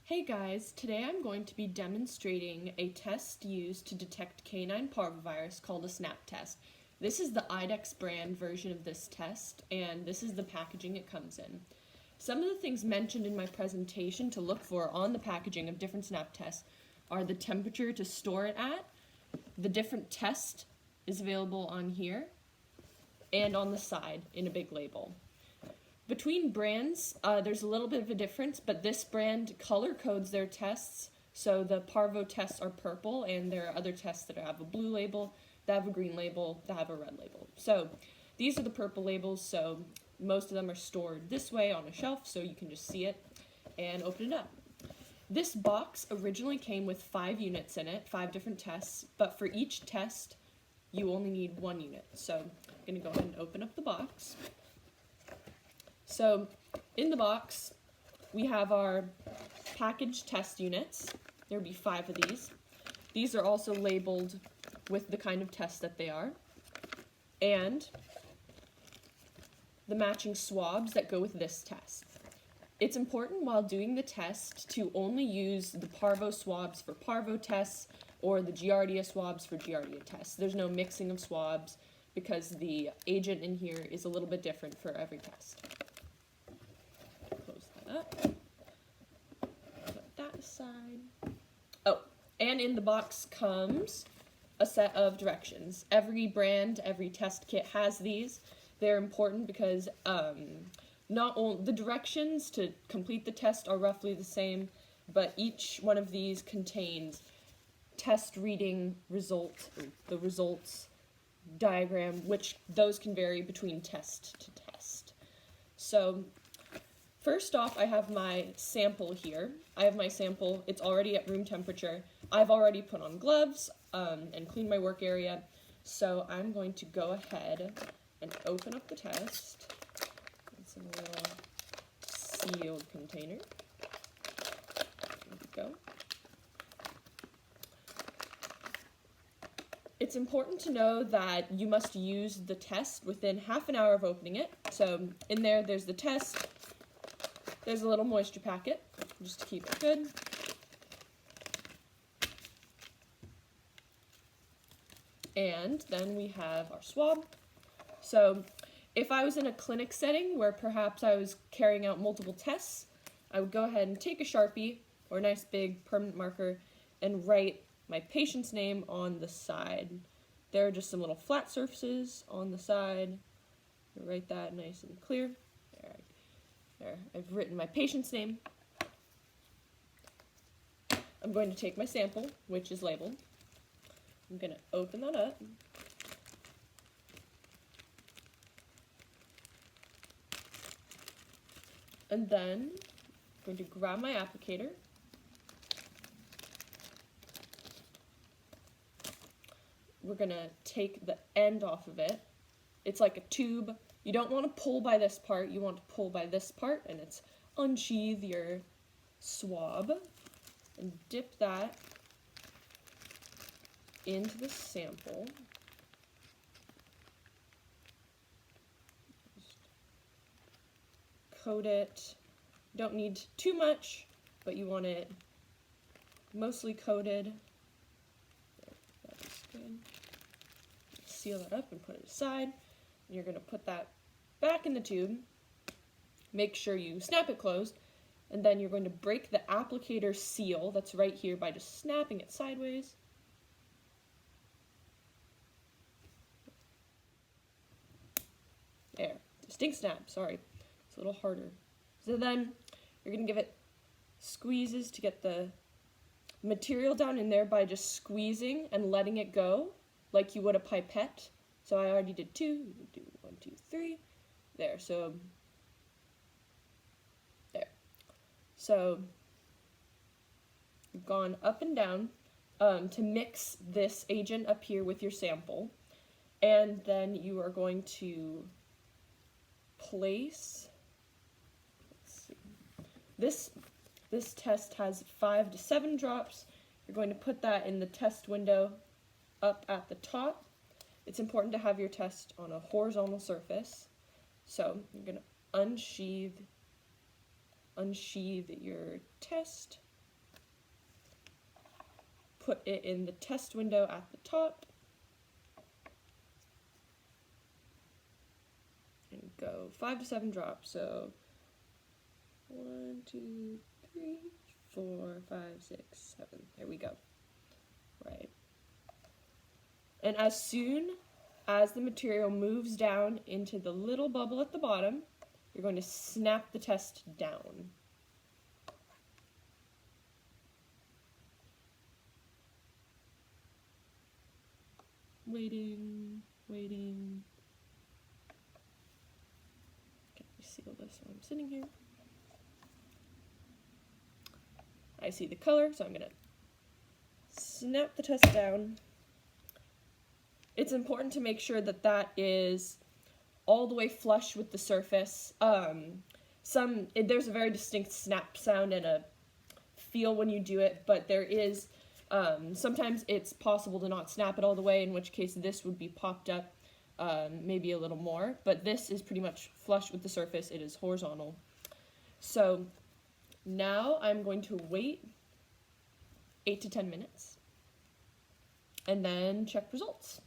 Hey guys, today I'm going to be demonstrating a test used to detect canine parvovirus called a SNAP test. This is the IDEX brand version of this test, and this is the packaging it comes in. Some of the things mentioned in my presentation to look for on the packaging of different SNAP tests are the temperature to store it at, the different test is available on here, and on the side in a big label. Between brands, there's a little bit of a difference, but this brand color codes their tests. So the Parvo tests are purple, and there are other tests that have a blue label, that have a green label, that have a red label. So these are the purple labels, so most of them are stored this way on a shelf, so you can just see it and open it up. This box originally came with 5 units in it, 5 different tests, but for each test, you only need 1 unit. So I'm going to go ahead and open up the box. So in the box, we have our packaged test units. There will be 5 of these. These are also labeled with the kind of test that they are, and the matching swabs that go with this test. It's important while doing the test to only use the Parvo swabs for Parvo tests or the Giardia swabs for Giardia tests. There's no mixing of swabs because the agent in here is a little bit different for every test. Close that up. Put that aside. Oh, and in the box comes a set of directions. Every brand, every test kit has these. They're important because not only the directions to complete the test are roughly the same, but each one of these contains test reading results, the results diagram, which those can vary between test to test. So first off, I have my sample here. I have my sample, it's already at room temperature. I've already put on gloves and cleaned my work area, so I'm going to go ahead and open up the test. It's in a little sealed container. There we go. It's important to know that you must use the test within half an hour of opening it. So in there's the test. There's a little moisture packet, just to keep it good. And then we have our swab. So if I was in a clinic setting where perhaps I was carrying out multiple tests, I would go ahead and take a Sharpie or a nice big permanent marker and write my patient's name on the side. There are just some little flat surfaces on the side. Write that nice and clear. There, I've written my patient's name. I'm going to take my sample, which is labeled. I'm going to open that up. And then I'm going to grab my applicator. We're going to take the end off of it. It's like a tube. You don't want to pull by this part, you want to pull by this part, and it's unsheath your swab and dip that into the sample. Just coat it. You don't need too much, but you want it mostly coated. That is good. Seal that up and put it aside. And you're going to put that back in the tube. Make sure you snap it closed. And then you're going to break the applicator seal that's right here by just snapping it sideways. There. Distinct snap, sorry. It's a little harder. So then you're going to give it squeezes to get the material down in there by just squeezing and letting it go like you would a pipette. So I already did 2, you can do 1, 2, 3, there, so, there. So, you've gone up and down to mix this agent up here with your sample, and then you are going to place, let's see, this test has 5 to 7 drops. You're going to put that in the test window up at the top. It's important to have your test on a horizontal surface. So you're going to unsheath your test put it in the test window at the top. And go 5 to 7 drops. So 1, 2, 3, 4, 5, 6, 7. There we go. Right. And as soon as the material moves down into the little bubble at the bottom, you're going to snap the test down. Waiting, waiting. Okay, seal this while I'm sitting here. I see the color, so I'm going to snap the test down. It's important to make sure that that is all the way flush with the surface. There's a very distinct snap sound and a feel when you do it, but there is, sometimes it's possible to not snap it all the way, in which case this would be popped up maybe a little more, but this is pretty much flush with the surface. It is horizontal. So now I'm going to wait 8 to 10 minutes and then check results.